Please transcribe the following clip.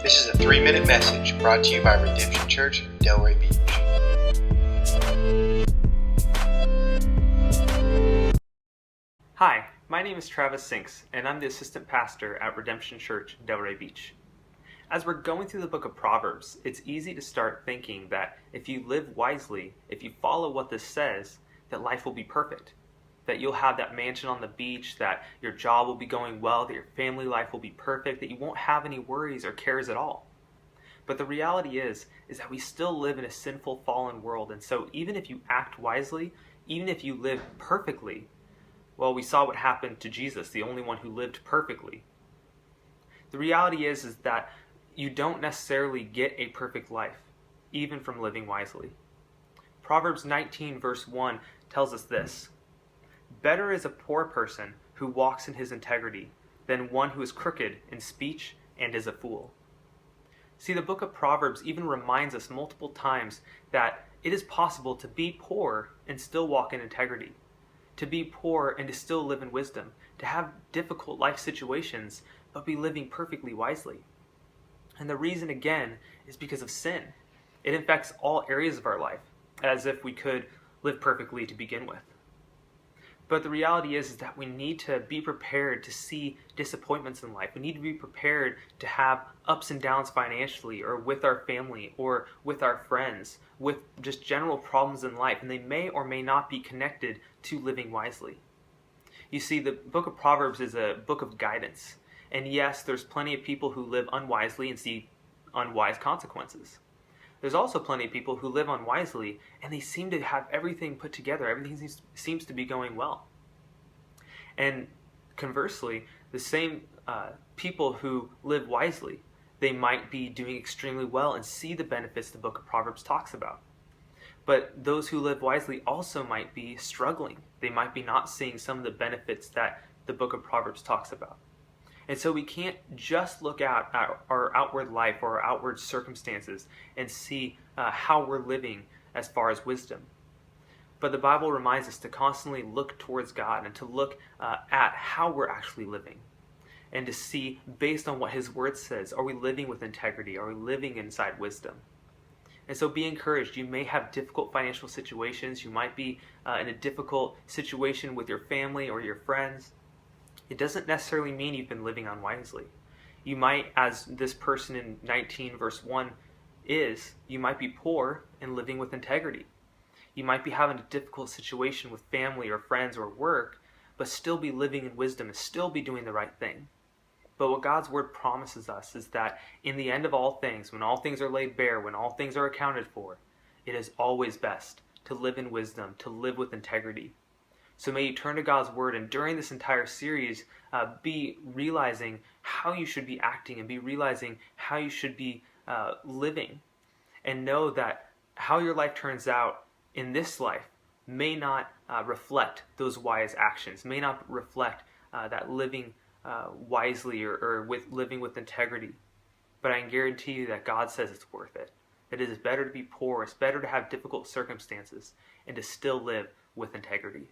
This is a 3-minute message brought to you by Redemption Church, Delray Beach. Hi, my name is Travis Sinks, and I'm the assistant pastor at Redemption Church, Delray Beach. As we're going through the book of Proverbs, it's easy to start thinking that if you live wisely, if you follow what this says, that life will be perfect. That you'll have that mansion on the beach, that your job will be going well, that your family life will be perfect, that you won't have any worries or cares at all. But the reality is that we still live in a sinful, fallen world, and so even if you act wisely, even if you live perfectly, well, we saw what happened to Jesus, the only one who lived perfectly. The reality is that you don't necessarily get a perfect life, even from living wisely. Proverbs 19 verse 1 tells us this: "Better is a poor person who walks in his integrity than one who is crooked in speech and is a fool." See, the book of Proverbs even reminds us multiple times that it is possible to be poor and still walk in integrity, to be poor and to still live in wisdom, to have difficult life situations but be living perfectly wisely. And the reason, again, is because of sin. It infects all areas of our life, as if we could live perfectly to begin with. But the reality is that we need to be prepared to see disappointments in life. We need to be prepared to have ups and downs financially, or with our family, or with our friends, with just general problems in life, and they may or may not be connected to living wisely. You see, the book of Proverbs is a book of guidance. And yes, there's plenty of people who live unwisely and see unwise consequences. There's also plenty of people who live unwisely and they seem to have everything put together. Everything seems to be going well. And conversely, the same people who live wisely, they might be doing extremely well and see the benefits the book of Proverbs talks about. But those who live wisely also might be struggling. They might be not seeing some of the benefits that the book of Proverbs talks about. And so we can't just look at our outward life or our outward circumstances and see how we're living as far as wisdom. But the Bible reminds us to constantly look towards God and to look at how we're actually living. And to see, based on what His Word says, are we living with integrity? Are we living inside wisdom? And so be encouraged. You may have difficult financial situations. You might be in a difficult situation with your family or your friends. It doesn't necessarily mean you've been living unwisely. You might, as this person in 19 verse 1 is, you might be poor and living with integrity. You might be having a difficult situation with family or friends or work, but still be living in wisdom and still be doing the right thing. But what God's Word promises us is that in the end of all things, when all things are laid bare, when all things are accounted for, it is always best to live in wisdom, to live with integrity. So may you turn to God's Word, and during this entire series, be realizing how you should be acting and be realizing how you should be living. And know that how your life turns out in this life may not reflect those wise actions, may not reflect that living wisely or with living with integrity. But I can guarantee you that God says it's worth it. That it is better to be poor, it's better to have difficult circumstances, and to still live with integrity.